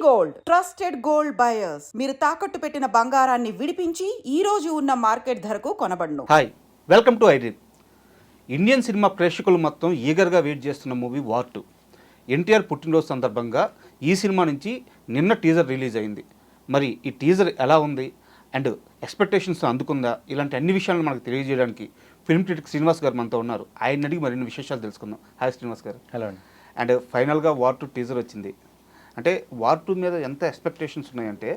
Gold trusted gold buyers మీరు తాకట్టు పెట్టిన బంగారాన్ని విడిపించి ఈ రోజు ఉన్న మార్కెట్ ధరకు కొనబడును. Hi, welcome to iDream. Indian cinema ప్రేక్షకులు మొత్తం ఈగర్గా వెయిట్ చేస్తున్న మూవీ వార్ 2. ఎన్టీఆర్ పుట్టినరోజు సందర్భంగా ఈ సినిమా నుంచి నిన్న టీజర్ రిలీజ్ అయింది. మరి ఈ టీజర్ ఎలా ఉంది అండ్ ఎక్స్పెక్టేషన్స్ అందుకుందా, ఇలాంటి అన్ని విషయాలను మనకు తెలియజేయడానికి ఫిల్మ్ క్రిటిక్ శ్రీనివాస్ గారు మనతో ఉన్నారు. ఆయన అడిగి మరిన్ని విశేషాలు తెలుసుకుందాం. హాయ్ శ్రీనివాస్ గారు. హలో అండి. అండ్ ఫైనల్గా వార్ 2 టీజర్ వచ్చింది. అంటే వార్ 2 మీద ఎంత ఎక్స్పెక్టేషన్స్ ఉన్నాయంటే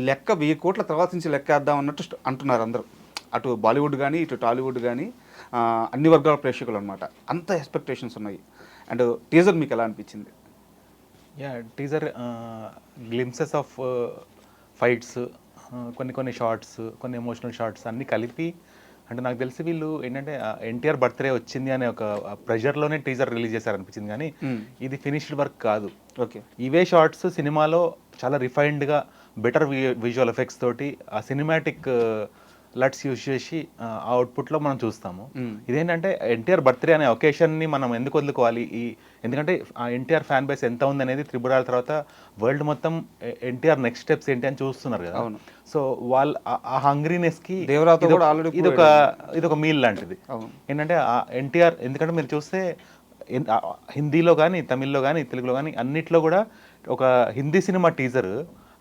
లెక్క 1000 కోట్ల తర్వాత నుంచి లెక్క వేద్దాం అన్నట్టు అంటున్నారు అందరూ. అటు బాలీవుడ్ కానీ ఇటు టాలీవుడ్ కానీ అన్ని వర్గాల ప్రేక్షకులు అనమాట. అంత ఎక్స్పెక్టేషన్స్ ఉన్నాయి. అండ్ టీజర్ మీకు ఎలా అనిపించింది? టీజర్ గ్లిమ్సెస్ ఆఫ్ ఫైట్స్, కొన్ని షార్ట్స్, కొన్ని ఎమోషనల్ షార్ట్స్ అన్నీ కలిపి, అంటే నాకు తెలిసి వీళ్ళు ఏంటంటే ఎన్టీఆర్ బర్త్డే వచ్చింది అనే ఒక ప్రెషర్లోనే టీజర్ రిలీజ్ చేశారనిపించింది. కానీ ఇది ఫినిష్డ్ వర్క్ కాదు. ఓకే, ఇవే షార్ట్స్ సినిమాలో చాలా రిఫైన్డ్గా బెటర్ విజువల్ ఎఫెక్ట్స్ తోటి ఆ సినిమాటిక్ లట్స్ యూజ్ చేసి ఆ అవుట్పుట్లో మనం చూస్తాము. ఇదేంటంటే ఎన్టీఆర్ బర్త్డే అనే ఒకేషన్ని మనం ఎందుకు వదులుకోవాలి? ఎందుకంటే ఆ ఎన్టీఆర్ ఫ్యాన్ బేస్ ఎంత ఉంది అనేది త్రిపురాల తర్వాత వరల్డ్ మొత్తం ఎన్టీఆర్ నెక్స్ట్ స్టెప్స్ ఏంటి అని చూస్తున్నారు కదా. సో వాళ్ళు ఆ హంగ్రీనెస్కి ఇది ఒక మీల్ లాంటిది. ఏంటంటే ఆ ఎన్టీఆర్, ఎందుకంటే మీరు చూస్తే హిందీలో కానీ తమిళ్లో కానీ తెలుగులో కానీ అన్నిట్లో కూడా ఒక హిందీ సినిమా టీజర్,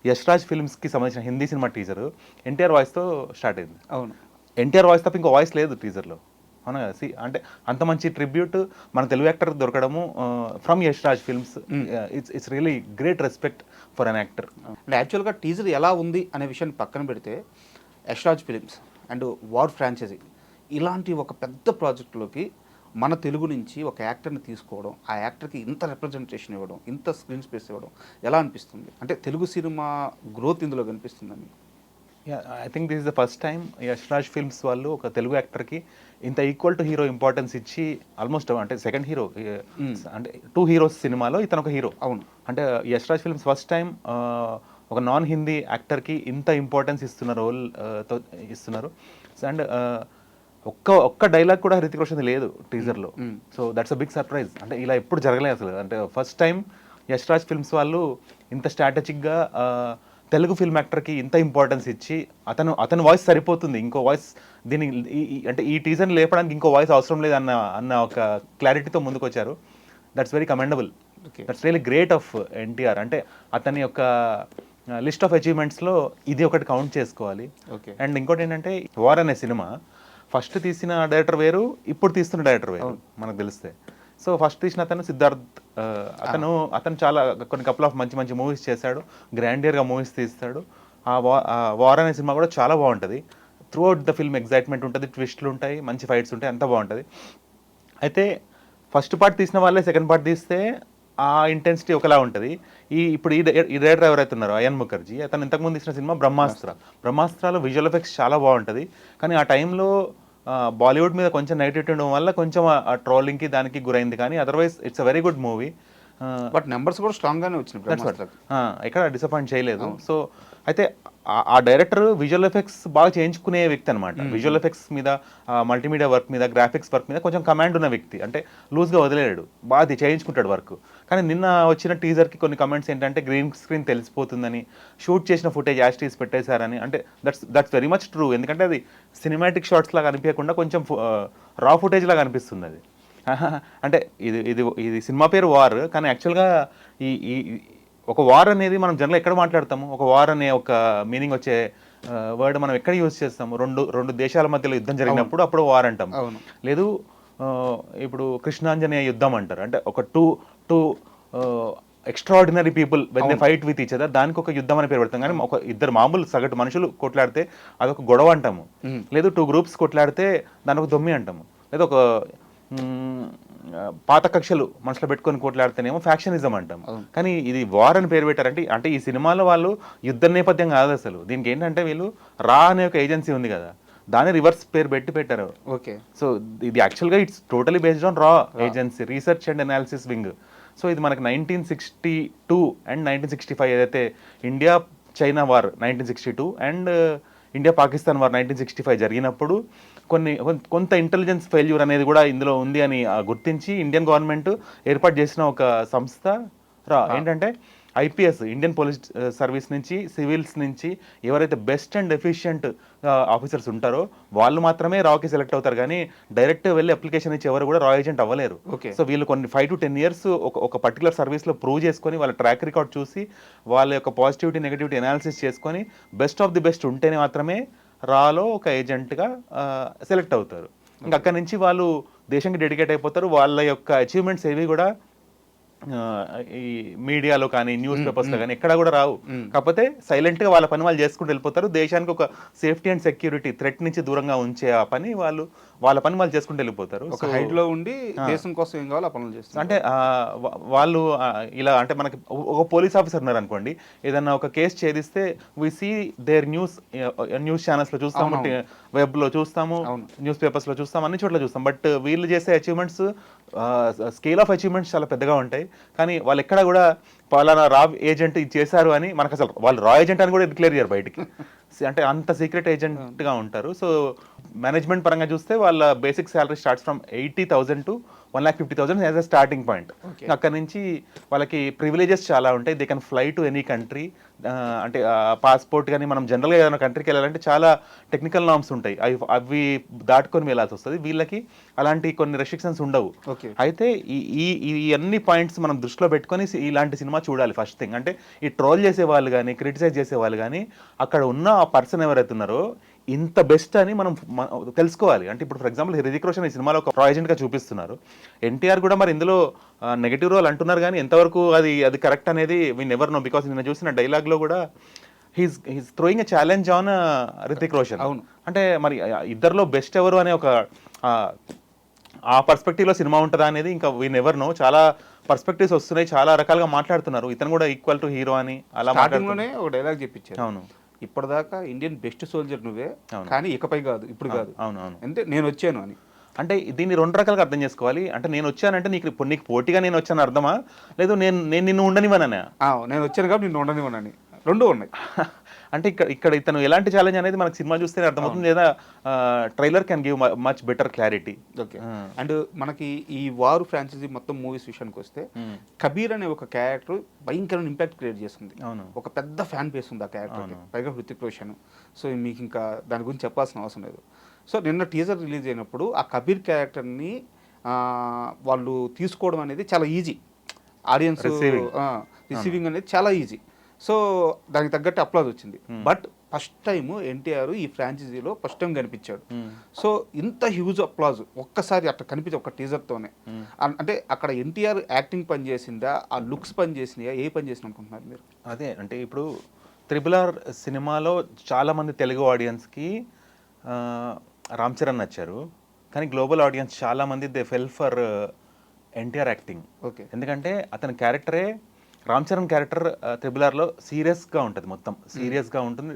యశ్రాజ్ ఫిల్మ్స్కి సంబంధించిన హిందీ సినిమా టీజర్ ఎన్టీఆర్ వాయిస్తో స్టార్ట్ అయింది. అవును, ఎన్టీఆర్ వాయిస్ తప్ప ఇంకో వాయిస్ లేదు టీజర్లో. అవునా కదా? అంటే అంత మంచి ట్రిబ్యూట్ మన తెలుగు యాక్టర్ దొరకడము from Yash Raj films, it's really great respect for an actor. And యాక్చువల్గా టీజర్ ఎలా ఉంది అనే విషయాన్ని పక్కన పెడితే Yash Raj films and war franchise ఇలాంటి ఒక పెద్ద ప్రాజెక్టులోకి మన తెలుగు నుంచి ఒక యాక్టర్ని తీసుకోవడం, ఆ యాక్టర్కి ఇంత రిప్రజెంటేషన్ ఇవ్వడం, ఇంత స్క్రీన్ స్పేస్ ఇవ్వడం ఎలా అనిపిస్తుంది? అంటే తెలుగు సినిమా గ్రోత్ ఇందులో కనిపిస్తుందని. I think this is the first time Yashraj films వాళ్ళు ఒక తెలుగు యాక్టర్కి ఇంత ఈక్వల్ టు హీరో ఇంపార్టెన్స్ ఇచ్చి, ఆల్మోస్ట్ అంటే సెకండ్ హీరో, అంటే 2 హీరోస్ సినిమాలో ఇతను ఒక హీరో. అవును, అంటే యశ్రాజ్ ఫిల్మ్స్ ఫస్ట్ టైం ఒక నాన్ హిందీ యాక్టర్కి ఇంత ఇంపార్టెన్స్ ఇస్తున్న రోల్ ఇస్తున్నారు. అండ్ ఒక్క డైలాగ్ కూడా హృతిక్ రోషన్ లేదు టీజర్లో. So that's a big surprise. అంటే ఇలా ఎప్పుడు జరగలేదు అసలు. అంటే ఫస్ట్ టైం యశ్రాజ్ ఫిల్మ్స్ వాళ్ళు ఇంత స్ట్రాటజిక్గా తెలుగు ఫిల్మ్ యాక్టర్కి ఇంత ఇంపార్టెన్స్ ఇచ్చి, అతని వాయిస్ సరిపోతుంది, ఇంకో వాయిస్ అంటే ఈ టీజర్ని లేపడానికి ఇంకో వాయిస్ అవసరం లేదు అన్న ఒక క్లారిటీతో ముందుకు వచ్చారు. That's very commendable. That's really great of NTR. అంటే అతని యొక్క లిస్ట్ ఆఫ్ అచీవ్మెంట్స్లో ఇది ఒకటి కౌంట్ చేసుకోవాలి. అండ్ ఇంకోటి ఏంటంటే వార్ అనే సినిమా ఫస్ట్ తీసిన డైరెక్టర్ వేరు, ఇప్పుడు తీస్తున్న డైరెక్టర్ వేరు మనకు తెలిస్తే. సో ఫస్ట్ తీసిన అతను సిద్ధార్థ్, అతను చాలా కొన్ని కపుల్ ఆఫ్ మంచి మంచి మూవీస్ చేశాడు, గ్రాండియర్గా మూవీస్ తీస్తాడు. ఆ వార్ అనే సినిమా కూడా చాలా బాగుంటుంది. Through out the film excitement ఉంటుంది, ట్విస్ట్లు ఉంటాయి, మంచి ఫైట్స్ ఉంటాయి, అంతా బాగుంటుంది. అయితే ఫస్ట్ పార్ట్ తీసిన వాళ్ళే సెకండ్ పార్ట్ తీస్తే ఆ ఇంటెన్సిటీ ఒకలా ఉంటుంది. ఇప్పుడు ఈ డైరెక్టర్ ఎవరైతే ఉన్నారో అయాన్ ముఖర్జీ, అతను ఇంతకుముందు తీసిన సినిమా బ్రహ్మాస్త్రాలో విజువల్ ఎఫెక్ట్స్ చాలా బాగుంటుంది. కానీ ఆ టైంలో బాలీవుడ్ మీద కొంచెం నెగిటివిటీ ఉండడం వల్ల కొంచెం ఆ ట్రోలింగ్కి దానికి గురైంది. కానీ otherwise it's a very good movie. But numbers కూడా స్ట్రాంగ్గానే వచ్చినాయి, ఎక్కడ డిసప్పాయింట్ చేయలేదు. సో అయితే ఆ డైరెక్టర్ విజువల్ ఎఫెక్ట్స్ బాగా చేయించుకునే వ్యక్తి అనమాట. విజువల్ ఎఫెక్ట్స్ మీద, మల్టీమీడియా వర్క్ మీద, గ్రాఫిక్స్ వర్క్ మీద కొంచెం కమాండ్ ఉన్న వ్యక్తి. అంటే లూజ్గా వదిలేడు, బాగా చేయించుకుంటాడు వర్క్. కానీ నిన్న వచ్చిన టీజర్కి కొన్ని కమెంట్స్ ఏంటంటే గ్రీన్ స్క్రీన్ తెలిసిపోతుందని, షూట్ చేసిన ఫుటేజ్ యాస్టీస్ పెట్టేశారని. అంటే దట్స్ వెరీ మచ్ ట్రూ. ఎందుకంటే అది సినిమాటిక్ షాట్స్ లాగా అనిపించకుండా కొంచెం రా ఫుటేజ్ లాగా అనిపిస్తుంది అది. అంటే ఇది సినిమా పేరు వార్, కానీ యాక్చువల్గా ఈ ఒక వార్ అనేది మనం జనరల్ ఎక్కడ మాట్లాడతాము? ఒక వార్ అనే ఒక మీనింగ్ వచ్చే వర్డ్ మనం ఎక్కడ యూజ్ చేస్తాము? రెండు దేశాల మధ్యలో యుద్ధం జరిగినప్పుడు అప్పుడు వార్ అంటాం. లేదు, ఇప్పుడు కృష్ణాంజనేయ యుద్ధం అంటారు. అంటే ఒక two extraordinary people when they fight with each other, దానికి ఒక యుద్ధం అని పేరు పెడతాం. కానీ ఒక ఇద్దరు మామూలు సగటు మనుషులు కొట్లాడితే అదొక గొడవ అంటాము. లేదు, 2 గ్రూప్స్ కొట్లాడితే దాని ఒక దొమ్మి అంటాము. లేదా ఒక పాత కక్షలు మనసులో పెట్టుకొని కొట్లాడితేనేమో ఫ్యాక్షనిజం అంటాం. కానీ ఇది వార్ అని పేరు పెట్టారంటే అంటే ఈ సినిమాలో వాళ్ళు యుద్ధ నేపథ్యం కాదు అసలు. దీనికి ఏంటంటే వీళ్ళు రా అనే ఒక ఏజెన్సీ ఉంది కదా, దాని రివర్స్ పేరు పెట్టారు. ఓకే, సో ఇది యాక్చువల్గా ఇట్స్ టోటలీ బేస్డ్ ఆన్ రా agency, research and analysis wing. So ఇది మనకి 1962 అండ్ 1965 ఏదైతే India China war 1962 and India Pakistan war 1965 జరిగినప్పుడు కొంత ఇంటెలిజెన్స్ ఫెయిల్యూర్ అనేది కూడా ఇందులో ఉంది అని గుర్తించి ఇండియన్ గవర్నమెంట్ ఏర్పాటు చేసిన ఒక సంస్థ ఏంటంటే ఐపీఎస్ ఇండియన్ పోలీస్ సర్వీస్ నుంచి సివిల్స్ నుంచి ఎవరైతే బెస్ట్ అండ్ ఎఫిషియంట్ ఆఫీసర్స్ ఉంటారో వాళ్ళు మాత్రమే రాకి సెలెక్ట్ అవుతారు, కానీ డైరెక్ట్ వెళ్ళి అప్లికేషన్ ఇచ్చి ఎవరు కూడా రా ఏజెంట్ అవ్వలేరు. Okay. సో వీళ్ళు కొన్ని 5 to 10 years ఒక పర్టికులర్ సర్వీస్లో ప్రూవ్ చేసుకొని వాళ్ళ ట్రాక్ రికార్డ్ చూసి వాళ్ళ యొక్క పాజిటివిటీ నెగిటివిటీ అనాలిసిస్ చేసుకొని బెస్ట్ ఆఫ్ ది బెస్ట్ ఉంటేనే మాత్రమే రాలో ఒక ఏజెంట్గా సెలెక్ట్ అవుతారు. ఇంకా అక్కడి నుంచి వాళ్ళు దేశానికి డెడికేట్ అయిపోతారు. వాళ్ళ యొక్క అచీవ్మెంట్స్ ఏవి కూడా ఈ మీడియాలో కానీ న్యూస్ పేపర్స్లో కానీ ఎక్కడ కూడా రావు. కాకపోతే సైలెంట్గా వాళ్ళ పని వాళ్ళు చేసుకుంటూ వెళ్ళిపోతారు. దేశానికి ఒక సేఫ్టీ అండ్ సెక్యూరిటీ థ్రెట్ నుంచి దూరంగా ఉంచే ఆ పని వాళ్ళ పని వాళ్ళు చేసుకుంటూ వెళ్ళిపోతారు. ఒక హైట్ లో ఉండి దేశం కోసం ఏం కావాలో ఆ పనులు చేస్తారు. అంటే వాళ్ళు ఇలా అంటే మనకి ఒక పోలీస్ ఆఫీసర్ ఉన్నారు అనుకోండి, ఏదన్నా ఒక కేసు ఛేదిస్తే వి సీ దేర్ న్యూస్ ఛానల్స్లో చూస్తాము, వెబ్లో చూస్తాము, న్యూస్ పేపర్స్లో చూస్తాం, అన్ని చోట్ల చూస్తాం. బట్ వీళ్ళు చేసే అచీవ్మెంట్స్ స్కేల్ ఆఫ్ అచీవ్మెంట్స్ చాలా పెద్దగా ఉంటాయి. కానీ వాళ్ళు ఎక్కడ కూడా పలానా రా ఏజెంట్ ఇది చేశారు అని మనకు అసలు వాళ్ళు రా ఏజెంట్ అని కూడా డిక్లేర్ చేయరు బయటికి. అంటే అంత సీక్రెట్ ఏజెంట్గా ఉంటారు. సో మేనేజ్మెంట్ పరంగా చూస్తే వాళ్ళ basic salary starts from 80,000 to 1,50,000 as a starting point. అక్కడ నుంచి వాళ్ళకి ప్రివిలేజెస్ చాలా ఉంటాయి. They can fly to any country. అంటే పాస్పోర్ట్ కానీ మనం జనరల్గా ఏదైనా కంట్రీకి వెళ్ళాలంటే చాలా టెక్నికల్ నామ్స్ ఉంటాయి, అవి దాటుకొని వెళ్ళాల్సి వస్తుంది. వీళ్ళకి అలాంటి కొన్ని రెస్ట్రిక్షన్స్ ఉండవు. అయితే ఈ అన్ని పాయింట్స్ మనం దృష్టిలో పెట్టుకొని ఇలాంటి సినిమా చూడాలి. ఫస్ట్ థింగ్ అంటే ఈ ట్రోల్ చేసే వాళ్ళు కానీ క్రిటిసైజ్ చేసే వాళ్ళు కానీ అక్కడ ఉన్న ఆ పర్సన్ ఎవరైతే ఉన్నారో ఇంత బెస్ట్ అని మనం తెలుసుకోవాలి. అంటే ఇప్పుడు ఫర్ ఎగ్జాంపుల్ హృతిక్ రోషన్ ఈ సినిమాలో ఒక ప్రాజెక్ట్గా చూపిస్తున్నారు. ఎన్టీఆర్ కూడా మరి ఇందులో నెగటివ్ రోల్ అంటున్నారు, కానీ ఎంతవరకు అది కరెక్ట్ అనేది వీ నెవర్ నో. బికాస్ నేను చూసిన డైలాగ్లో కూడా he's throwing a challenge on Hrithik Roshan. అవును, అంటే మరి ఇద్దరిలో బెస్ట్ ఎవరు అనే ఒక ఆ పర్స్పెక్టివ్లో సినిమా ఉంటుందా అనేది ఇంకా వీ నెవర్ నో. చాలా పర్స్పెక్టివ్స్ వస్తున్నాయి, చాలా రకాలుగా మాట్లాడుతున్నారు. ఇతను కూడా ఈక్వల్ టు హీరో అని అలా స్టార్టింగ్లోనే ఒక డైలాగ్ చెప్పించారు. అవును, ఇప్పటిదాకా ఇండియన్ బెస్ట్ సోల్జర్ నువ్వే, కానీ ఇకపై కాదు, ఇప్పుడు కాదు. అవునవును, అంటే నేను వచ్చాను అని. అంటే దీన్ని 2 రకాలుగా అర్థం చేసుకోవాలి. అంటే నేను వచ్చానంటే నీకు పోటీగా నేను వచ్చాను అర్థమా, లేదు నేను నిన్ను ఉండనివ్వననే. నేను వచ్చాను కాబట్టి నిన్ను ఉండనివ్వనని, రెండు ఉన్నాయి. అంటే ఇక్కడ ఇతను ఎలాంటి ఛాలెంజ్ అనేది మనకు సినిమా చూస్తేనే అర్థమవుతుంది, లేదా trailer can give much better clarity. Okay. And మనకి ఈ వారు ఫ్రాంచైజీ మొత్తం మూవీస్ విషయానికి వస్తే కబీర్ అనే ఒక క్యారెక్టర్ భయంకరమైన ఇంపాక్ట్ క్రియేట్ చేస్తుంది. ఒక పెద్ద ఫ్యాన్ బేస్ ఉంది ఆ క్యారెక్టర్, పైగా హృతిక్ రోషన్. సో మీకు ఇంకా దాని గురించి చెప్పాల్సిన అవసరం లేదు. సో నిన్న టీజర్ రిలీజ్ అయినప్పుడు ఆ కబీర్ క్యారెక్టర్ని వాళ్ళు తీసుకోవడం అనేది చాలా ఈజీ, ఆడియన్స్ రిసీవింగ్ అనేది చాలా ఈజీ. సో దానికి తగ్గట్టు అప్లాజ్ వచ్చింది. బట్ ఫస్ట్ టైం ఎన్టీఆర్ ఈ ఫ్రాంచైజీలో ఫస్ట్ టైం కనిపించాడు. సో ఇంత హ్యూజ్ అప్లాజ్ ఒక్కసారి అట్లా కనిపించి ఒక టీజర్తోనే. అంటే అక్కడ ఎన్టీఆర్ యాక్టింగ్ పని చేసిందా, ఆ లుక్స్ పని చేసినాయా, ఏ పని చేసిన అనుకుంటున్నారు మీరు? అదే అంటే ఇప్పుడు RRR సినిమాలో చాలామంది తెలుగు ఆడియన్స్కి రామ్ చరణ్ నచ్చారు, కానీ గ్లోబల్ ఆడియన్స్ చాలామంది they fell for NTR acting. Okay. ఎందుకంటే అతని క్యారెక్టరే రామ్ చరణ్ క్యారెక్టర్ RRRలో సీరియస్గా ఉంటుంది, మొత్తం సీరియస్గా ఉంటుంది,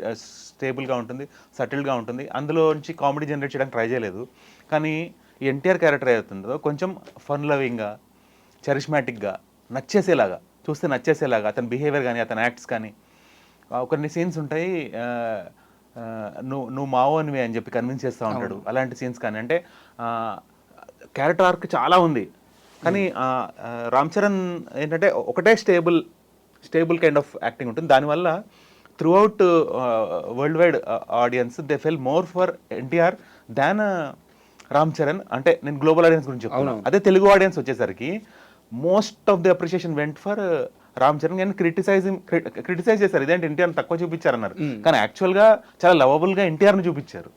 స్టేబుల్గా ఉంటుంది, సటిల్గా ఉంటుంది. అందులో నుంచి కామెడీ జనరేట్ చేయడానికి ట్రై చేయలేదు. కానీ ఎన్టీఆర్ క్యారెక్టర్ ఏదైతుందో కొంచెం ఫన్ లవింగ్గా, చరిష్మాటిక్గా, నచ్చేసేలాగా, చూస్తే నచ్చేసేలాగా అతని బిహేవియర్ కానీ అతని యాక్ట్స్ కానీ. కొన్ని సీన్స్ ఉంటాయి, నువ్వు మావో అనివే అని చెప్పి కన్విన్స్ చేస్తూ ఉంటాడు, అలాంటి సీన్స్ కానీ. అంటే క్యారెక్టర్ ఆర్క్ చాలా ఉంది, కానీ రామ్ చరణ్ ఏంటంటే ఒకటే స్టేబుల్ కైండ్ ఆఫ్ యాక్టింగ్ ఉంటుంది. దానివల్ల throughout world wide audience they fell more for NTR than Ram Charan. అంటే నేను గ్లోబల్ ఆడియన్స్ గురించి చెప్తున్నాను. అదే తెలుగు ఆడియన్స్ వచ్చేసరికి most of the appreciation went for Ram Charan. కానీ క్రిటిసైజ్ చేశారు, ఇదేంటి ఎన్టీఆర్ని తక్కువ చూపించారు అన్నారు. కానీ యాక్చువల్గా చాలా లవబుల్గా ఎన్టీఆర్ని చూపించారు,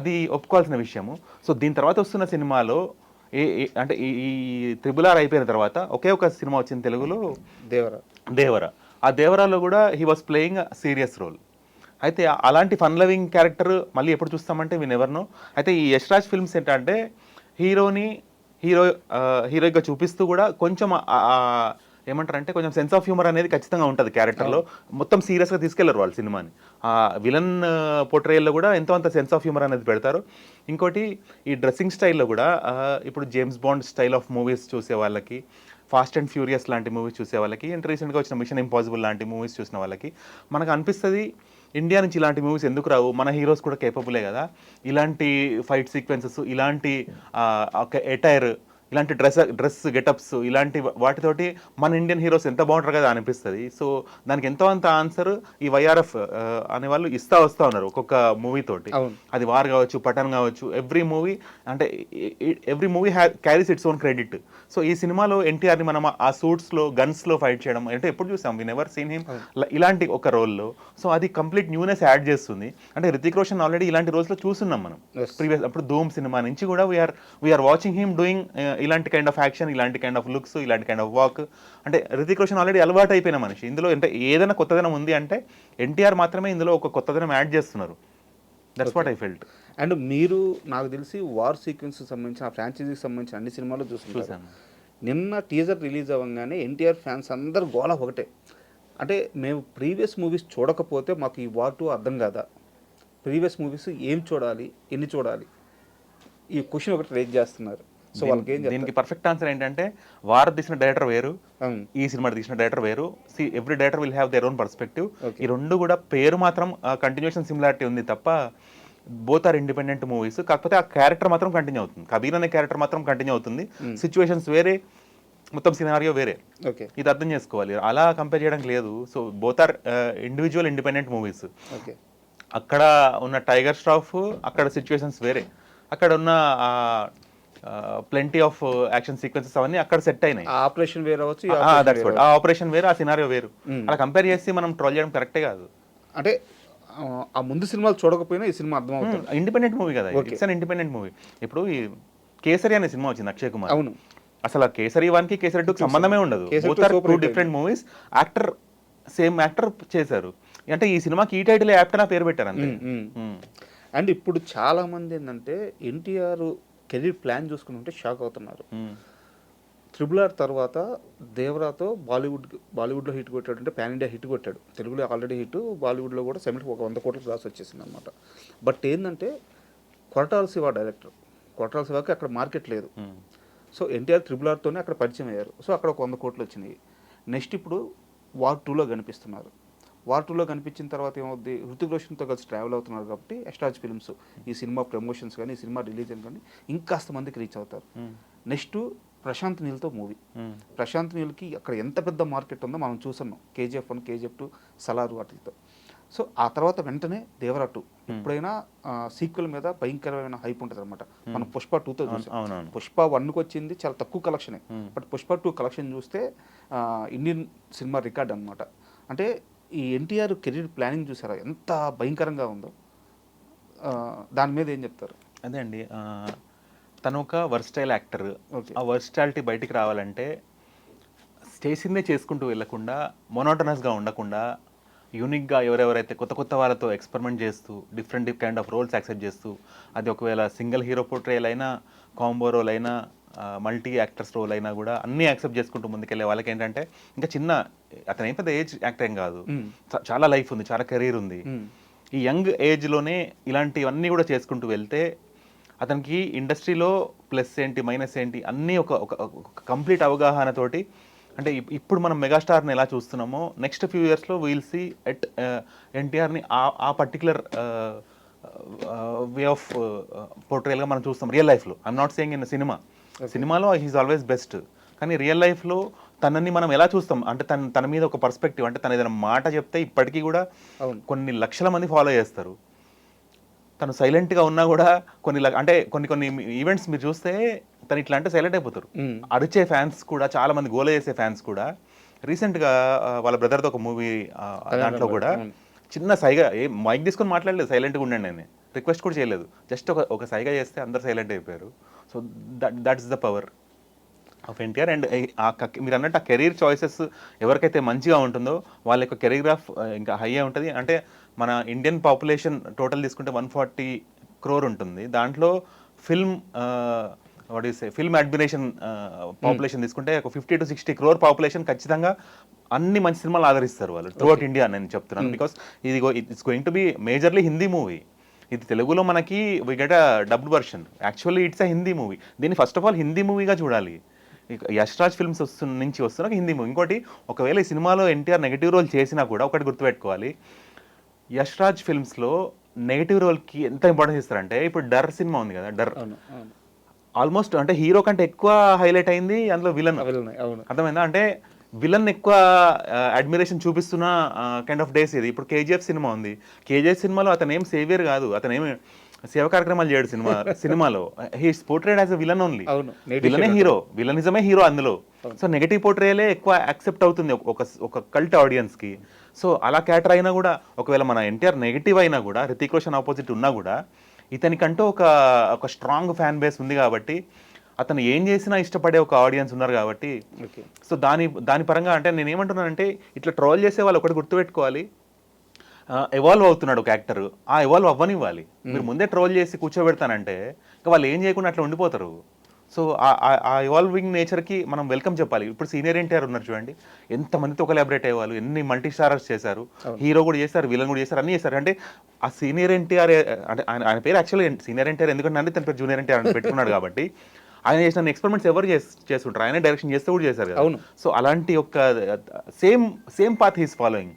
అది ఒప్పుకోవాల్సిన విషయము. సో దీని తర్వాత వస్తున్న సినిమాలో అంటే ఈ RRR అయిపోయిన తర్వాత ఒకే ఒక సినిమా వచ్చింది తెలుగులో, దేవర. ఆ దేవరాలో కూడా he was playing serious role. అయితే అలాంటి ఫన్ లవింగ్ క్యారెక్టర్ మళ్ళీ ఎప్పుడు చూస్తామంటే వీ నెవర్ నో. అయితే ఈ యష్ రాజ్ ఫిల్మ్స్ ఏంటంటే హీరోయిగా చూపిస్తూ కూడా కొంచెం ఏమంటారంటే కొంచెం సెన్స్ ఆఫ్ హ్యూమర్ అనేది ఖచ్చితంగా ఉంటుంది క్యారెక్టర్లో. మొత్తం సీరియస్గా తీసుకెళ్లరు వాళ్ళు సినిమాని. విలన్ పోర్ట్రేయల్లో కూడా ఎంతో అంత సెన్స్ ఆఫ్ హ్యూమర్ అనేది పెడతారు. ఇంకోటి ఈ డ్రెస్సింగ్ స్టైల్లో కూడా ఇప్పుడు James bond style of movies చూసే వాళ్ళకి, ఫాస్ట్ అండ్ ఫ్యూరియస్ లాంటి మూవీస్ చూసే వాళ్ళకి, అండ్ రీసెంట్గా వచ్చిన మిషన్ ఇంపాసిబుల్ లాంటి మూవీస్ చూసిన వాళ్ళకి మనకు అనిపిస్తుంది ఇండియా నుంచి ఇలాంటి మూవీస్ ఎందుకు రావు, మన హీరోస్ కూడా కేపబులే కదా, ఇలాంటి ఫైట్ సీక్వెన్సెస్, ఇలాంటి ఒక ఎటైర్, ఇలాంటి డ్రెస్ గెటప్స్ ఇలాంటి వాటితోటి మన ఇండియన్ హీరోస్ ఎంత బాగుంటారు కదా అనిపిస్తుంది. సో దానికి ఎంతో అంత ఆన్సర్ ఈ వైఆర్ఎఫ్ అనే వాళ్ళు ఇస్తా వస్తూ ఉన్నారు ఒక్కొక్క మూవీ తోటి. అది వార్ కావచ్చు, పఠాన్ కావచ్చు, ఎవ్రీ మూవీ అంటే every movie carries its own credit. So ఈ సినిమాలో ఎన్టీఆర్ని మనం ఆ సూట్స్లో గన్స్లో ఫైట్ చేయడం అంటే ఎప్పుడు చూసాం, వి నెవర్ సీన్ హిమ్ ఇలాంటి ఒక రోల్లో. సో అది కంప్లీట్ న్యూనెస్ యాడ్ చేస్తుంది. అంటే రితిక్ రోషన్ ఆల్రెడీ ఇలాంటి రోజుల్లో చూస్తున్నాం మనం ప్రీవియస్. అప్పుడు ధూమ్ సినిమా నుంచి కూడా వీఆర్ వాచింగ్ హిమ్ డూయింగ్ ఇలాంటి కైండ్ ఆఫ్ యాక్షన్, ఇలాంటి కైండ్ ఆఫ్ లుక్స్, ఇలాంటి కైండ్ ఆఫ్ వాక్. అంటే రితిక్ రోషన్ ఆల్రెడీ అలవాటు అయిపోయిన మనిషి. ఇందులో అంటే ఏదైనా కొత్తదనం ఉంది అంటే ఎన్టీఆర్ మాత్రమే ఇందులో ఒక కొత్తదనం యాడ్ చేస్తున్నారు. That's what I felt. And మీరు నాకు తెలిసి వార్ సీక్వెన్స్ సంబంధించిన ఫ్రాంచైజీకి సంబంధించిన అన్ని సినిమాలు చూసాను. నిన్న టీజర్ రిలీజ్ అవ్వగానే ఎన్టీఆర్ ఫ్యాన్స్ అందరు గోల ఒకటే, అంటే మేము ప్రీవియస్ మూవీస్ చూడకపోతే మాకు ఈ వార్ 2 అర్థం కాదా, ప్రీవియస్ మూవీస్ ఏం చూడాలి, ఎన్ని చూడాలి, ఈ క్వశ్చన్ ఒకటి రేజ్ చేస్తున్నారు. సో వాళ్ళకి ఏం దీనికి పర్ఫెక్ట్ ఆన్సర్ ఏంటంటే, వార్ తీసిన డైరెక్టర్ వేరు, ఈ సినిమా తీసిన డైరెక్టర్ వేరు. Every director will have their own perspective. ఈ రెండు కూడా పేరు మాత్రం కంటిన్యూషన్ సిమిలారిటీ ఉంది తప్ప బోత్ ఆర్ ఇండిపెండెంట్ మూవీస్. కాకపోతే ఆ క్యారెక్టర్ మాత్రం కంటిన్యూ అవుతుంది, కబీర్ అనే క్యారెక్టర్ మాత్రం కంటిన్యూ అవుతుంది. సిచ్యువేషన్స్ వేరే, మొత్తం సినారియో వేరే. ఇది అర్థం చేసుకోవాలి, అలా కంపేర్ చేయడానికి లేదు. So both are individual independent movies. అక్కడ ఉన్న టైగర్ స్టాఫ్, అక్కడ సిచ్యువేషన్స్ వేరే, అక్కడ ఉన్న ప్లెంటీ ఆఫ్ యాక్షన్ సీక్వెన్సెస్ అవన్నీ అక్కడ సెట్ అయినాయి. ఆపరేషన్ వేరే అవచ్చు, ఆ ఆపరేషన్ వేరు, ఆ సినారియో వేరు. అలా కంపేర్ చేసి మనం ట్రోల్ చేయడం కరెక్టే కాదు. అంటే ఆ ముందు సినిమాలు చూడకపోయినా ఈ సినిమా అర్థం అవుతుంది. ఇండిపెండెంట్ మూవీ కదా, ఇట్స్ అన్ ఇండిపెండెంట్ మూవీ. ఇప్పుడు ఈ కేసరి అనే సినిమా వచ్చింది అక్షయ్ కుమార్. అవును, అసలు ఆ కేసరి 1 కి కేసరి 2 కి సంబంధమే ఉండదు. Both are 2 different movies. Actor same actor చేశారు. అంటే ఈ సినిమాకి ఈ టైటిల్ యాప్ట్ నా పేరు పెట్టారు అంతే. అండ్ ఇప్పుడు చాలా మంది ఏంటంటే ఎన్టీఆర్ కెరీర్ ప్లాన్ చూసుకుంటుంటే షాక్ అవుతున్నారు. RRR తర్వాత దేవరాతో బాలీవుడ్లో హిట్ కొట్టాడు, అంటే పాన్ ఇండియా హిట్ కొట్టాడు. తెలుగులో ఆల్రెడీ హిట్, బాలీవుడ్లో కూడా సెమిట్ ఒక 100 కోట్ల క్లాస్ వచ్చేసింది అనమాట. బట్ ఏంటంటే కొరటాల శివ డైరెక్టర్, కొరటాల శివకి అక్కడ మార్కెట్ లేదు. సో ఎన్టీఆర్ RRRతోనే అక్కడ పరిచయం అయ్యారు. సో అక్కడ ఒక 100 కోట్లు వచ్చినాయి. నెక్స్ట్ ఇప్పుడు వార్ 2లో కనిపిస్తున్నారు. వార్ 2లో కనిపించిన తర్వాత ఏమవుద్ది, హృతిక్ రోషన్తో కలిసి ట్రావెల్ అవుతున్నారు కాబట్టి ఎస్టాజ్ ఫిల్మ్స్ ఈ సినిమా ప్రమోషన్స్ కానీ, ఈ సినిమా రిలీజ్ కానీ ఇంకాస్త మందికి రీచ్ అవుతారు. నెక్స్ట్ ప్రశాంత్ నీల్తో మూవీ. ప్రశాంత్ నీల్కి అక్కడ ఎంత పెద్ద మార్కెట్ ఉందో మనం చూస్తున్నాం. KGF 1, KGF 2, సలార్ వాటితో. సో ఆ తర్వాత వెంటనే దేవరా 2. ఎప్పుడైనా సీక్వెల్ మీద భయంకరమైన హైప్ ఉంటుంది అనమాట. మనం పుష్ప 2తో చూసాం. పుష్ప 1కి వచ్చింది చాలా తక్కువ కలెక్షనే, బట్ పుష్ప 2 కలెక్షన్ చూస్తే ఇండియన్ సినిమా రికార్డ్ అనమాట. అంటే ఈ ఎన్టీఆర్ కెరీర్ ప్లానింగ్ చూసారా ఎంత భయంకరంగా ఉందో, దాని మీద ఏం చెప్తారు? అదే అండి, తను ఒక వర్స్టైల్ యాక్టర్. ఆ వర్స్టాలిటీ బయటికి రావాలంటే చేసిందే చేసుకుంటూ వెళ్ళకుండా, మొనోటనస్గా ఉండకుండా, యూనిక్గా ఎవరెవరైతే కొత్త కొత్త వాళ్ళతో ఎక్స్పెరిమెంట్ చేస్తూ different kind of roles accept చేస్తూ, అది ఒకవేళ సింగిల్ హీరో పోర్ట్రేల్ అయినా, కాంబో రోల్ అయినా, మల్టీ యాక్టర్స్ రోల్ అయినా కూడా అన్నీ యాక్సెప్ట్ చేసుకుంటూ ముందుకెళ్ళే వాళ్ళకి ఏంటంటే, ఇంకా చిన్న అతను ఏం పెద్ద ఏజ్ యాక్టర్ ఏం కాదు, చాలా లైఫ్ ఉంది, చాలా కెరీర్ ఉంది. ఈ యంగ్ ఏజ్లోనే ఇలాంటివన్నీ కూడా చేసుకుంటూ వెళ్తే అతనికి ఇండస్ట్రీలో ప్లస్ ఏంటి మైనస్ ఏంటి అన్నీ ఒక కంప్లీట్ అవగాహనతోటి, అంటే ఇప్పుడు మనం మెగాస్టార్ని ఎలా చూస్తున్నామో నెక్స్ట్ ఫ్యూ ఇయర్స్లో వీల్ సీ ఎట్ ఎన్టీఆర్ని ఆ పర్టికులర్ వే ఆఫ్ పోర్ట్రేల్గా మనం చూస్తాం రియల్ లైఫ్లో. ఐఎమ్ నాట్ సేయింగ్ ఇన్ సినిమాలో హీఈస్ ఆల్వేస్ బెస్ట్, కానీ రియల్ లైఫ్లో తనని మనం ఎలా చూస్తాం అంటే తన మీద ఒక పర్స్పెక్టివ్, అంటే తను ఏదైనా మాట చెప్తే ఇప్పటికీ కూడా కొన్ని లక్షల మంది ఫాలో చేస్తారు. తను సైలెంట్గా ఉన్నా కూడా కొన్ని ఈవెంట్స్ మీరు చూస్తే తను ఇట్లా అంటే సైలెంట్ అయిపోతారు. అరిచే ఫ్యాన్స్ కూడా, చాలా మంది గోల చేసే ఫ్యాన్స్ కూడా. రీసెంట్గా వాళ్ళ బ్రదర్తో ఒక మూవీ, దాంట్లో కూడా చిన్న సైగా మైక్ తీసుకొని మాట్లాడలేదు, సైలెంట్గా ఉండండి అని రిక్వెస్ట్ కూడా చేయలేదు, జస్ట్ ఒక సైగా చేస్తే అందరు సైలెంట్ అయిపోయారు. So that's the power of NTR. And మీరు అన్నట్టు ఆ కెరీర్ చాయిసెస్ ఎవరికైతే మంచిగా ఉంటుందో వాళ్ళ యొక్క కెరీర్గ్రాఫ్ ఇంకా హై ఉంటుంది. అంటే మన ఇండియన్ పాపులేషన్ టోటల్ తీసుకుంటే 140 crore ఉంటుంది. దాంట్లో ఫిల్మ్ అడ్మిరేషన్ పాపులేషన్ తీసుకుంటే ఒక 50 to 60 crore పాపులేషన్ ఖచ్చితంగా అన్ని మంచి సినిమాలు ఆదరిస్తారు వాళ్ళు త్రూఅవుట్ ఇండియా నేను చెప్తున్నాను. Because it's going to be majorly Hindi movie. ఇది తెలుగులో మనకి we get a dubbed version. Actually it's a Hindi movie. దీన్ని ఫస్ట్ ఆఫ్ ఆల్ హిందీ మూవీగా చూడాలి. యశ్రాజ్ ఫిల్మ్స్ నుంచి వస్తున్న హిందీ మూవీ. ఇంకోటి, ఒకవేళ ఈ సినిమాలో ఎన్టీఆర్ నెగిటివ్ రోల్ చేసినా కూడా ఒకటి గుర్తుపెట్టుకోవాలి, యశ్రాజ్ ఫిల్మ్స్లో నెగిటివ్ రోల్కి ఎంత ఇంపార్టెన్స్ ఇస్తారంటే, ఇప్పుడు డర్ సినిమా ఉంది కదా, డర్, ఆల్మోస్ట్ అంటే హీరో కంటే ఎక్కువ హైలైట్ అయింది అందులో విలన్. అవును. అర్థమైందా? అంటే విలన్ ఎక్కువ అడ్మిరేషన్ చూపిస్తున్న కైండ్ ఆఫ్ డేస్ ఇది. ఇప్పుడు కేజీఎఫ్ సినిమా ఉంది. కేజీఎఫ్ సినిమాలో అతను ఏం సేవియర్ కాదు, అతను ఏమి సేవ కార్యక్రమాలు చేయడు సినిమాలో. He's portrayed as a villain only. అవును. విలనే హీరో, విలనిజమే హీరో అందులో. సో నెగటివ్ పోర్ట్రేయలే ఎక్కువ యాక్సెప్ట్ అవుతుంది ఒక కల్ట్ ఆడియన్స్ కి. సో అలా క్యాటర్ అయినా కూడా, ఒకవేళ మన ఎన్టీఆర్ నెగిటివ్ అయినా కూడా, రితిక్ రోషన్ ఆపోజిట్ ఉన్నా కూడా, ఇతనికంటూ ఒక స్ట్రాంగ్ ఫ్యాన్ బేస్ ఉంది కాబట్టి, అతను ఏం చేసినా ఇష్టపడే ఒక ఆడియన్స్ ఉన్నారు కాబట్టి. సో దాని పరంగా అంటే నేను ఏమంటున్నానంటే, ఇట్లా ట్రోల్ చేసే వాళ్ళు ఒకటి గుర్తుపెట్టుకోవాలి, ఎవాల్వ్ అవుతున్నాడు ఒక యాక్టర్, ఆ ఎవాల్వ్ అవ్వనివ్వాలి. మీరు ముందే ట్రోల్ చేసి కూర్చోబెడతానంటే ఇంకా వాళ్ళు ఏం చేయకుండా అట్లా ఉండిపోతారు. సో ఆ ఎవాల్వింగ్ నేచర్కి మనం వెల్కమ్ చెప్పాలి. ఇప్పుడు సీనియర్ ఎన్టీఆర్ ఉన్నారు చూడండి, ఎంతమందితో కొలాబరేట్ అయ్యేవాళ్ళు, ఎన్ని మల్టీ స్టారర్స్ చేశారు, హీరో కూడా చేశారు, విలన్ కూడా చేశారు, అన్నీ చేశారు. అంటే ఆ సీనియర్ ఎన్టీఆర్ అంటే ఆయన పేరు యాక్చువల్లీ సీనియర్ ఎన్టీఆర్ ఎందుకంటే తన పేరు జూనియర్ ఎన్టీఆర్ అని పెట్టుకున్నాడు కాబట్టి, ఆయన చేసిన ఎక్స్పెరిమెంట్స్ ఎవరు చేస్తుంటారు, ఆయన డైరెక్షన్ చేస్తే కూడా చేశారు కదా. సో అలాంటి ఒక same path he's following.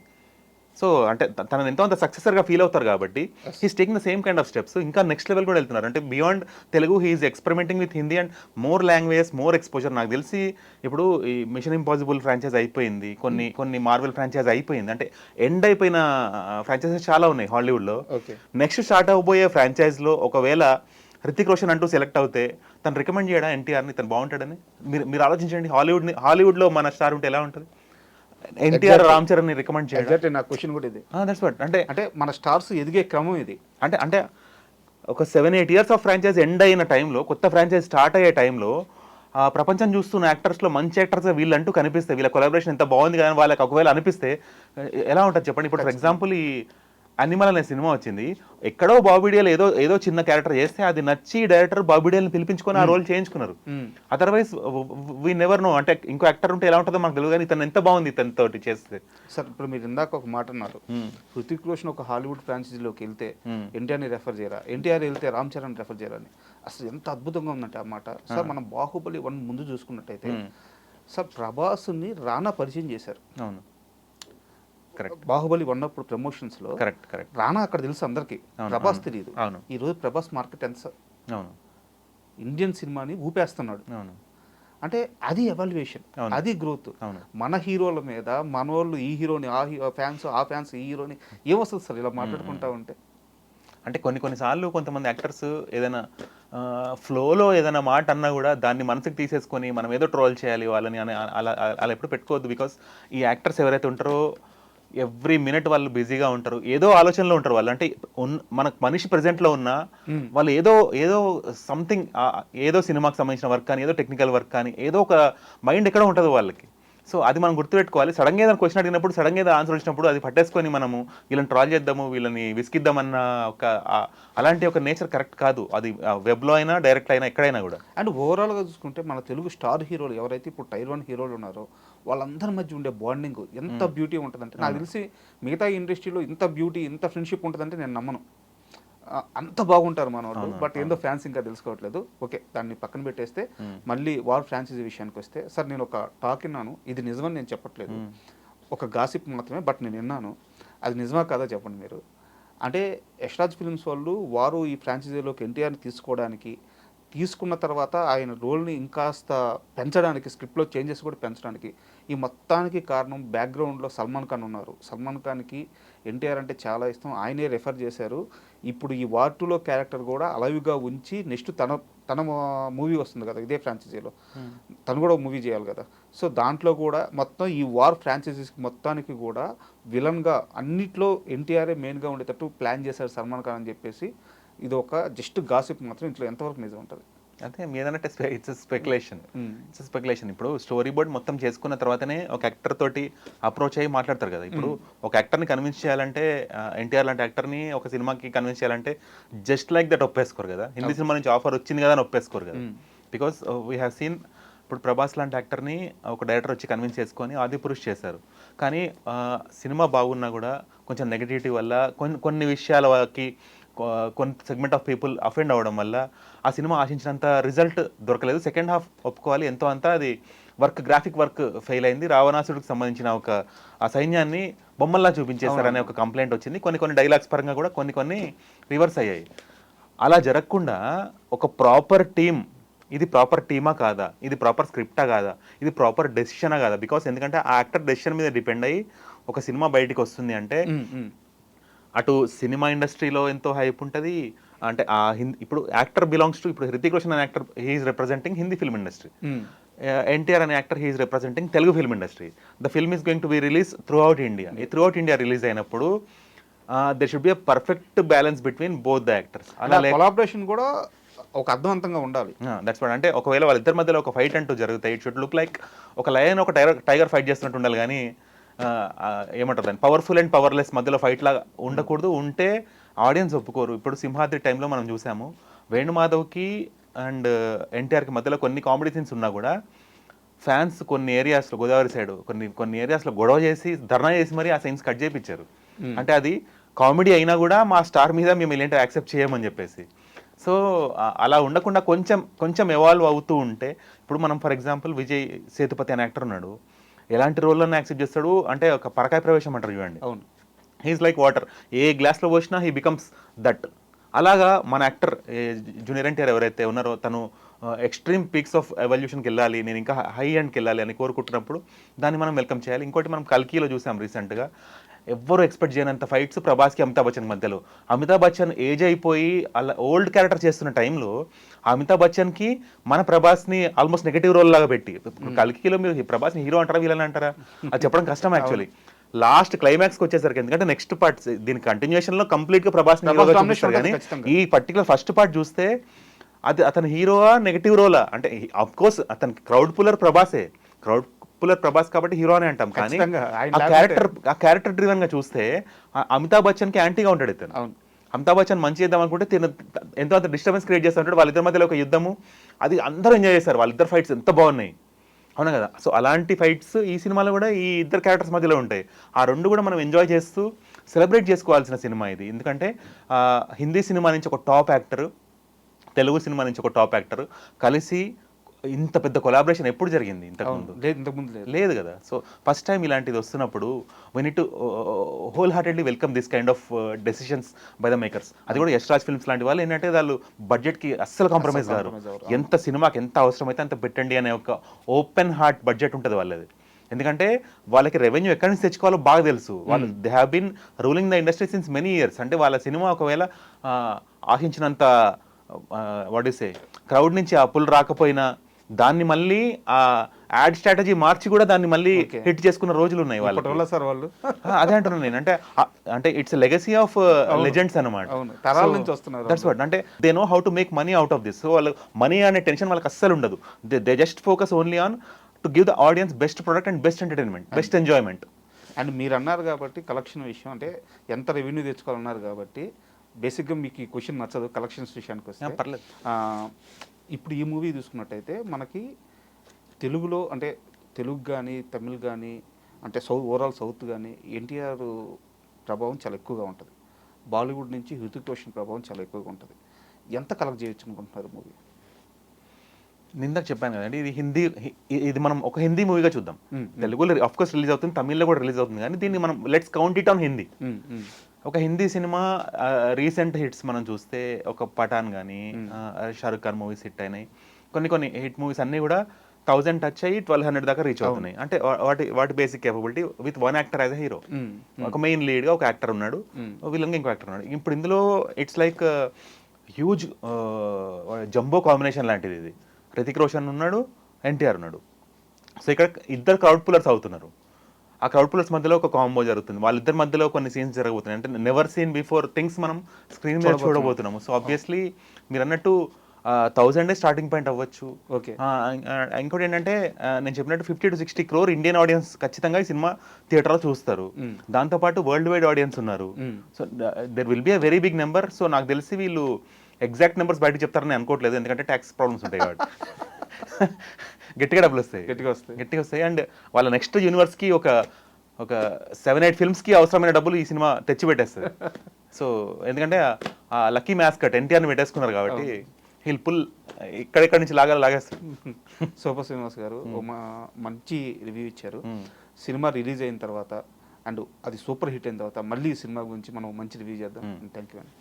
So అంటే తనని ఎంతో అంత సక్సెసర్గా ఫీల్ అవుతారు కాబట్టి he's taking the same kind of steps. ఇంకా నెక్స్ట్ లెవెల్ కూడా వెళ్తున్నారు. అంటే beyond Telugu he's experimenting with Hindi and more languages, more exposure. నాకు తెలిసి ఇప్పుడు ఈ మిషన్ ఇంపాసిబుల్ ఫ్రాంచైజ్ అయిపోయింది, కొన్ని మార్వెల్ ఫ్రాంచైజ్ అయిపోయింది, అంటే ఎండ్ అయిపోయిన ఫ్రాంచైజెస్ చాలా ఉన్నాయి హాలీవుడ్లో. నెక్స్ట్ స్టార్ట్ అవబోయే ఫ్రాంచైజ్లో ఒకవేళ హృతిక్ రోషన్ అంటూ సెలెక్ట్ అవుతే తను రికమెండ్ చేయడా ఎన్టీఆర్ని, తను బాగుంటాడని? మీరు ఆలోచించండి. హాలీవుడ్లో మన స్టార్ ఉంటే ఎలా ఉంటుంది? ఎన్టీఆర్ రామ్ చరణ్ ని రికమెండ్ చేయడం. నా క్వశ్చన్ కూడా ఇది. That's what. అంటే మన స్టార్స్ ఎదిగే క్రమం ఇది. అంటే ఒక 7-8 years ఆఫ్ ఫ్రాంచైజ్ ఎండ్ అయిన టైంలో, కొత్త ఫ్రాంచైజ్ స్టార్ట్ అయ్యే టైంలో ప్రపంచం చూస్తున్న యాక్టర్స్లో మంచి యాక్టర్స్ వీళ్ళంటూ కనిపిస్తే, వీళ్ళ కొలాబరేషన్ ఎంత బాగుంది కానీ వాళ్ళకి ఒకవేళ అనిపిస్తే ఎలా ఉంటుంది చెప్పండి. ఇప్పుడు ఫర్ ఎగ్జాంపుల్ ఈ అనిమల్ అనే సినిమా వచ్చింది, ఎక్కడో బాబీడియల్ ఏదో చిన్న క్యారెక్టర్ చేస్తే అది నచ్చి డైరెక్టర్ బాబీడియల్ని పిలిపించుకొని ఆ రోల్ చేయించుకున్నారు. Otherwise we never know. అంటే ఇంకో యాక్టర్ ఉంటే ఎలా ఉంటుందో మనకు తెలియదు కానీ ఇతను ఎంత బాగుంది ఇతనితో చేస్తే. సార్ ఇప్పుడు మీరు ఇందాక ఒక మాట అన్నారు, హృతిక్ రోషన్ ఒక హాలీవుడ్ ఫ్రాంచైజీలోకి వెళ్తే ఎన్టీఆర్ని రెఫర్ చేయరా, ఎన్టీఆర్ వెళ్తే రామ్ చరణ్ రెఫర్ చేయరా అని. అసలు ఎంత అద్భుతంగా ఉందంటే ఆ మాట. సార్ మనం బాహుబలి 1 ముందు చూసుకున్నట్టయితే సార్ ప్రభాస్ని రానా పరిచయం చేశారు. అవును, కరెక్ట్. బాహుబలి 1 అప్పుడు ప్రమోషన్స్ లో కరెక్ట్ రానా అక్కడ తెలుసు అందరికి, ప్రభాస్ తెలియదు. ఈ రోజు ప్రభాస్ మార్కెట్ ఎంత సార్, ఇండియన్ సినిమాని ఊపేస్తున్నాడు. అంటే అది ఎవాల్యుయేషన్, అది గ్రోత్. మన హీరోల మీద మన వాళ్ళు ఈ హీరోని ఆ ఫ్యాన్స్ ఈ హీరోని ఏమొస్తుంది సార్ ఇలా మాట్లాడుకుంటా ఉంటే? అంటే కొన్నిసార్లు కొంతమంది యాక్టర్స్ ఏదైనా ఫ్లోలో ఏదైనా మాట అన్నా కూడా దాన్ని మనసుకు తీసేసుకొని మనం ఏదో ట్రోల్ చేయాలి వాళ్ళని అని అలా ఎప్పుడు పెట్టుకోవద్దు. బికాస్ ఈ యాక్టర్స్ ఎవరైతే ఉంటారో ఎవ్రీ మినిట్ వాళ్ళు బిజీగా ఉంటారు, ఏదో ఆలోచనలో ఉంటారు వాళ్ళు. అంటే మనకు మనిషి ప్రెజెంట్లో ఉన్నా వాళ్ళు ఏదో సంథింగ్, ఏదో సినిమాకి సంబంధించిన వర్క్ కానీ, ఏదో టెక్నికల్ వర్క్ కానీ, ఏదో ఒక మైండ్ ఎక్కడ ఉంటుంది వాళ్ళకి. సో అది మనం గుర్తుపెట్టుకోవాలి. సడన్గా ఏదైనా క్వశ్చన్ అడిగినప్పుడు, సడన్గా ఏదో ఆన్సర్ వచ్చినప్పుడు అది పట్టేసుకొని మనము వీళ్ళని ట్రాల్ చేద్దాము, వీళ్ళని విసిగిద్దామన్న అలాంటి ఒక నేచర్ కరెక్ట్ కాదు. అది వెబ్లో అయినా డైరెక్ట్ అయినా ఎక్కడైనా కూడా. అండ్ ఓవరాల్గా చూసుకుంటే మన తెలుగు స్టార్ హీరోలు ఎవరైతే ఇప్పుడు టైర్ 1 హీరోలు ఉన్నారో వాళ్ళందరి మధ్య ఉండే బాండింగ్ ఎంత బ్యూటీ ఉంటుందంటే, నాకు తెలిసి మిగతా ఇండస్ట్రీలో ఇంత బ్యూటీ, ఇంత ఫ్రెండ్షిప్ ఉంటుందంటే నేను నమ్మను. అంత బాగుంటారు మన వాళ్ళు. బట్ ఏందో ఫ్యాన్స్ ఇంకా తెలుసుకోవట్లేదు. ఓకే, దాన్ని పక్కన పెట్టేస్తే మళ్ళీ వార్ ఫ్రాంచైజీ విషయానికి వస్తే, సార్ నేను ఒక టాక్ విన్నాను, ఇది నిజమని నేను చెప్పట్లేదు, ఒక గాసిప్ మాత్రమే, బట్ నేను విన్నాను, అది నిజమా కాదా చెప్పండి మీరు. అంటే యశ్రాజ్ ఫిల్మ్స్ వాళ్ళు వారు ఈ ఫ్రాంచైజీలోకి ఎన్టీఆర్ని తీసుకున్న తర్వాత ఆయన రోల్ని ఇంకాస్త పెంచడానికి, స్క్రిప్ట్లో చేంజెస్ కూడా పెంచడానికి, ఈ మొత్తానికి కారణం బ్యాక్గ్రౌండ్లో సల్మాన్ ఖాన్ ఉన్నారు. సల్మాన్ ఖాన్కి ఎన్టీఆర్ అంటే చాలా ఇష్టం, ఆయనే రెఫర్ చేశారు. ఇప్పుడు ఈ వార్ 2లో క్యారెక్టర్ కూడా అలవిగా ఉంచి నెక్స్ట్ తన మూవీ వస్తుంది కదా ఇదే ఫ్రాంచైజీలో, తను కూడా మూవీ చేయాలి కదా. సో దాంట్లో కూడా మొత్తం ఈ వార్ ఫ్రాంచైజీస్కి మొత్తానికి కూడా విలన్గా అన్నిట్లో ఎన్టీఆర్ఏ మెయిన్గా ఉండేటట్టు ప్లాన్ చేశారు సల్మాన్ ఖాన్ అని చెప్పేసి. ఇది ఒక జస్ట్ గాసిప్ మాత్రం, ఇంట్లో ఎంతవరకు నిజం ఉంటుంది? అదే మీదన్నట్టు ఇట్స్ స్పెక్యులేషన్. ఇప్పుడు స్టోరీ బోర్డ్ మొత్తం చేసుకున్న తర్వాతనే ఒక యాక్టర్ తోటి అప్రోచ్ అయ్యి మాట్లాడతారు కదా. ఇప్పుడు ఒక యాక్టర్ని కన్విన్స్ చేయాలంటే, ఎన్టీఆర్ లాంటి యాక్టర్ని ఒక సినిమాకి కన్విన్స్ చేయాలంటే జస్ట్ లైక్ దట్ ఒప్పేసుకోరు కదా. హిందీ సినిమా నుంచి ఆఫర్ వచ్చింది కదా అని ఒప్పేసుకోరు కదా. బికాస్ వీ హ్యావ్ సీన్ ఇప్పుడు ప్రభాస్ లాంటి యాక్టర్ని ఒక డైరెక్టర్ వచ్చి కన్విన్స్ చేసుకొని ఆదిపురుష్ చేశారు. కానీ సినిమా బాగున్నా కూడా కొంచెం నెగటివిటీ వల్ల కొన్ని విషయాలకి కొన్ని సెగ్మెంట్ ఆఫ్ పీపుల్ అఫెండ్ అవ్వడం వల్ల ఆ సినిమా ఆశించినంత రిజల్ట్ దొరకలేదు. సెకండ్ హాఫ్ ఒప్పుకోవాలి, ఎంతో అంతా అది గ్రాఫిక్ వర్క్ ఫెయిల్ అయింది. రావణాసుడికి సంబంధించిన ఆ సైన్యాన్ని బొమ్మల్లా చూపించేశారనే ఒక కంప్లైంట్ వచ్చింది. కొన్ని డైలాగ్స్ పరంగా కూడా కొన్ని రివర్స్ అయ్యాయి. అలా జరగకుండా ఒక ప్రాపర్ టీమ్ ఇది ప్రాపర్ టీమా కాదా, ఇది ప్రాపర్ స్క్రిప్టా కాదా, ఇది ప్రాపర్ డెసిషనా కాదా. బికాస్ ఎందుకంటే ఆ యాక్టర్ డెసిషన్ మీద డిపెండ్ అయ్యి ఒక సినిమా బయటికి వస్తుంది అంటే అటు సినిమా ఇండస్ట్రీలో ఎంతో హైప్ ఉంటుంది. అంటే ఆ హిందీ ఇప్పుడు యాక్టర్ బిలాంగ్స్ టు, ఇప్పుడు హృతిక్ రోషన్ అనే actor he is representing Hindi film industry, NTR అనే actor he is representing Telugu film industry. The film is going to be release throughout India. ఈ త్రూ అవుట్ ఇండియా రిలీజ్ అయినప్పుడు there should be a perfect balance between both the actors. అలా collaboration కూడా ఒక అర్థవంతంగా ఉండాలి. That's what. అంటే ఒకవేళ వాళ్ళిద్దరి మధ్యలో ఒక ఫైట్ అంటూ జరుగుతాయి, ఇట్ షుడ్ లుక్ లైక్ ఒక లయన్ ఒక టైగర్ ఫైట్ చేస్తున్నట్టు ఉండాలి కానీ ఏమంటారు దాన్ని పవర్ఫుల్ అండ్ పవర్లెస్ మధ్యలో ఫైట్ లాగా ఉండకూడదు. ఉంటే ఆడియన్స్ ఒప్పుకోరు. ఇప్పుడు సింహాద్రి టైంలో మనం చూసాము, వేణుమాధవ్కి అండ్ ఎన్టీఆర్కి మధ్యలో కొన్ని కామెడీ సీన్స్ ఉన్నా కూడా ఫ్యాన్స్ కొన్ని ఏరియాస్లో, గోదావరి సైడ్ కొన్ని ఏరియాస్లో గొడవ చేసి ధర్నా చేసి మరి ఆ సీన్స్ కట్ చేయించారు. అంటే అది కామెడీ అయినా కూడా మా స్టార్ మీద మేము ఇలాంటి యాక్సెప్ట్ చేయమని చెప్పేసి. సో అలా ఉండకుండా కొంచెం ఎవాల్వ్ అవుతూ ఉంటే, ఇప్పుడు మనం ఫర్ ఎగ్జాంపుల్ విజయ్ సేతుపతి అనే యాక్టర్ ఉన్నాడు, ఎలాంటి రోల్లోనే యాక్సెప్ట్ చేస్తాడు అంటే ఒక పరకాయ ప్రవేశం అంటారు చూడండి. అవును, హీఈస్ లైక్ వాటర్, ఏ గ్లాస్లో పోసినా హీ బికమ్స్ దట్. అలాగా మన యాక్టర్ జూనియర్ ఎన్టీఆర్ ఎవరైతే ఉన్నారో తను ఎక్స్ట్రీమ్ పీక్స్ ఆఫ్ ఎవల్యూషన్కి వెళ్ళాలి, నేను ఇంకా హై ఎండ్కి వెళ్ళాలి అని కోరుకుంటున్నప్పుడు దాన్ని మనం వెల్కమ్ చేయాలి. ఇంకోటి మనం కల్కీలో చూసాం రీసెంట్గా, ఎవ్వరు ఎక్స్పెక్ట్ చేయనంత ఫైట్స్ ప్రభాస్కి అమితాబ్ బచ్చన్ మధ్యలో. అమితాబ్ బచ్చన్ ఏజ్ అయిపోయి అలా ఓల్డ్ క్యారెక్టర్ చేస్తున్న టైంలో అమితాబ్ బచ్చన్కి మన ప్రభాస్ని ఆల్మోస్ట్ నెగటివ్ రోల్ లాగా పెట్టి, కల్కిలో మీరు ప్రభాస్ని హీరో అంటారా వీళ్ళని అంటారా అది చెప్పడం కష్టం యాక్చువల్లీ. లాస్ట్ క్లైమాక్స్కి వచ్చేసరికి, ఎందుకంటే నెక్స్ట్ పార్ట్ దీని కంటిన్యూషన్లో కంప్లీట్గా ప్రభాస్ని హీరోగా చూపిస్తారు కానీ ఈ పర్టికులర్ ఫస్ట్ పార్ట్ చూస్తే అది అతను హీరోవా నెగటివ్ రోలా అంటే అఫ్ కోర్స్ అతనికి క్రౌడ్ పుల్లర్ ప్రభాసే, క్రౌడ్ పుల్లర్ ప్రభాస్ కాబట్టి హీరో అని అంటాం. కానీ ఆ క్యారెక్టర్ డ్రివెన్ గా చూస్తే అమితాబ్ బచ్చన్ కి యాంటీగా ఉంటాడు ఇతను. అమితాబ్ బచ్చన్ మంచి చేద్దాం అనుకుంటే ఎంతో అంత డిస్టర్బెన్స్ క్రియేట్ చేస్తూ ఉంటాడు. వాళ్ళిద్దరి మధ్యలో ఒక యుద్ధము, అది అందరూ ఎంజాయ్ చేస్తారు. వాళ్ళిద్దరు ఫైట్స్ ఎంత బాగున్నాయి, అవునా కదా. సో అలాంటి ఫైట్స్ ఈ సినిమాలో కూడా ఈ ఇద్దరు క్యారెక్టర్స్ మధ్యలో ఉంటాయి. ఆ రెండు కూడా మనం ఎంజాయ్ చేస్తూ సెలబ్రేట్ చేసుకోవాల్సిన సినిమా ఇది. ఎందుకంటే హిందీ సినిమా నుంచి ఒక టాప్ యాక్టర్, తెలుగు సినిమా నుంచి ఒక టాప్ యాక్టర్ కలిసి ఇంత పెద్ద కొలాబరేషన్ ఎప్పుడు జరిగింది ఇంతకుముందు? లేదు కదా. సో ఫస్ట్ టైం ఇలాంటిది వస్తున్నప్పుడు we need to whole heartedly welcome this kind of decisions by the makers. అది కూడా యష్ రాజ్ ఫిల్మ్స్ లాంటి వాళ్ళు ఏంటంటే వాళ్ళు బడ్జెట్కి అస్సలు కాంప్రమైజ్ గారు, ఎంత సినిమాకి ఎంత అవసరమైతే అంత పెట్టండి అనే ఒక ఓపెన్ హార్ట్ బడ్జెట్ ఉంటుంది వాళ్ళది. ఎందుకంటే వాళ్ళకి రెవెన్యూ ఎక్కడి నుంచి తెచ్చుకోవాలో బాగా తెలుసు. వాళ్ళు they have been ruling the industry since many years. అంటే వాళ్ళ సినిమా ఒకవేళ ఆశించినంత వాట్ యు సే క్రౌడ్ నుంచి ఆ పుల్ రాకపోయినా దాన్ని మళ్ళీ ఆ యాడ్ స్ట్రాటజీ మార్చి కూడా దాన్ని మళ్ళీ హిట్ చేసుకున్న రోజులు ఉన్నాయి వాళ్ళు. అదే అంటున్నాను నేను. అంటే ఇట్స్ లెగసీ ఆఫ్ లెజెండ్స్ అనమాట. That's what. అంటే they know how to make money out of this. So వాళ్ళు మనీ అనే టెన్షన్ వాళ్ళకి అస్సలు ఉండదు. They just focus only on to give the audience best product and best entertainment, best enjoyment. And మీరు అన్నారు కాబట్టి collection విషయం అంటే ఎంత రెవెన్యూ తెచ్చుకోవాలన్నారు కాబట్టి బేసిక్గా మీకు ఈ క్వశ్చన్ నచ్చదు. కలెక్షన్స్ విషయానికి వస్తే పర్లేదు. ఇప్పుడు ఈ మూవీ చూసుకున్నట్టయితే మనకి తెలుగులో అంటే తెలుగు కానీ తమిళ్ కానీ అంటే ఓవరాల్ సౌత్ కానీ ఎన్టీఆర్ ప్రభావం చాలా ఎక్కువగా ఉంటుంది. బాలీవుడ్ నుంచి హృతిక్ రోషన్ ప్రభావం చాలా ఎక్కువగా ఉంటుంది. ఎంత కలెక్ట్ చేయొచ్చు అనుకుంటున్నారు మూవీ? నిందాక చెప్పాను కదండి, ఇది మనం ఒక హిందీ మూవీగా చూద్దాం. తెలుగులో ఆఫ్ కోర్స్ రిలీజ్ అవుతుంది, తమిళ్లో కూడా రిలీజ్ అవుతుంది, కానీ దీన్ని మనం let's count it on Hindi. ఒక హిందీ సినిమా రీసెంట్ హిట్స్ మనం చూస్తే ఒక పఠాన్ కానీ షారుఖ్ ఖాన్ మూవీస్ హిట్ అయినాయి. కొన్ని హిట్ మూవీస్ అన్నీ కూడా 1000 టచ్ అయ్యి 1200 దాకా రీచ్ అవుతున్నాయి. అంటే వాటి basic capability with one actor as a hero. ఒక మెయిన్ లీడ్గా ఒక యాక్టర్ ఉన్నాడు, విలన్గా ఇంకో యాక్టర్ ఉన్నాడు. ఇప్పుడు ఇందులో it's like huge jumbo combination లాంటిది ఇది. హృతిక్ రోషన్ ఉన్నాడు, ఎన్టీఆర్ ఉన్నాడు. సో ఇక్కడ ఇద్దరు క్రౌడ్ పుల్లర్స్ అవుతున్నారు. ఆ క్రౌడ్ పుల్లర్స్ మధ్యలో ఒక కాంబో జరుగుతుంది. వాళ్ళిద్దరి మధ్యలో కొన్ని సీన్స్ జరగబోతున్నాయి. అంటే నెవర్ సీన్ బిఫోర్ థింగ్స్ మనం స్క్రీన్ మీద చూడబోతున్నాము. సో ఆబ్వియస్లీ మీరు అన్నట్టు 1000 స్టార్టింగ్ పాయింట్ అవ్వచ్చు. ఓకే. ఇంకోటి ఏంటంటే నేను చెప్పినట్టు 50 to 60 crore ఇండియన్ ఆడియన్స్ ఖచ్చితంగా ఈ సినిమా థియేటర్లో చూస్తారు. దాంతోపాటు వరల్డ్ వైడ్ ఆడియన్స్ ఉన్నారు. So there will be a very big number. So నాకు తెలిసి వీళ్ళు ఎగ్జాక్ట్ నెంబర్స్ బయటకు చెప్తారని అనుకోవట్లేదు, ఎందుకంటే ట్యాక్స్ ప్రాబ్లమ్స్ ఉంటాయి కాబట్టి. గట్టిగా డబ్బులు వస్తాయి, గట్టిగా వస్తాయి. అండ్ వాళ్ళ నెక్స్ట్ యూనివర్స్కి ఒక 7-8 ఫిల్మ్స్కి అవసరమైన డబ్బులు ఈ సినిమా తెచ్చిపెట్టేస్తుంది. సో ఎందుకంటే ఆ లక్కీ మ్యాస్కట్ ఎన్టీఆర్ని పెట్టేసుకున్నారు కాబట్టి హీల్ పుల్ ఇక్కడెక్కడి నుంచి లాగేస్తారు. సూపర్ శ్రీనివాస్ గారు మంచి రివ్యూ ఇచ్చారు. సినిమా రిలీజ్ అయిన తర్వాత అండ్ అది సూపర్ హిట్ అయిన తర్వాత మళ్ళీ ఈ సినిమా గురించి మనం మంచి రివ్యూ చేద్దాం. థ్యాంక్ యూ అండి.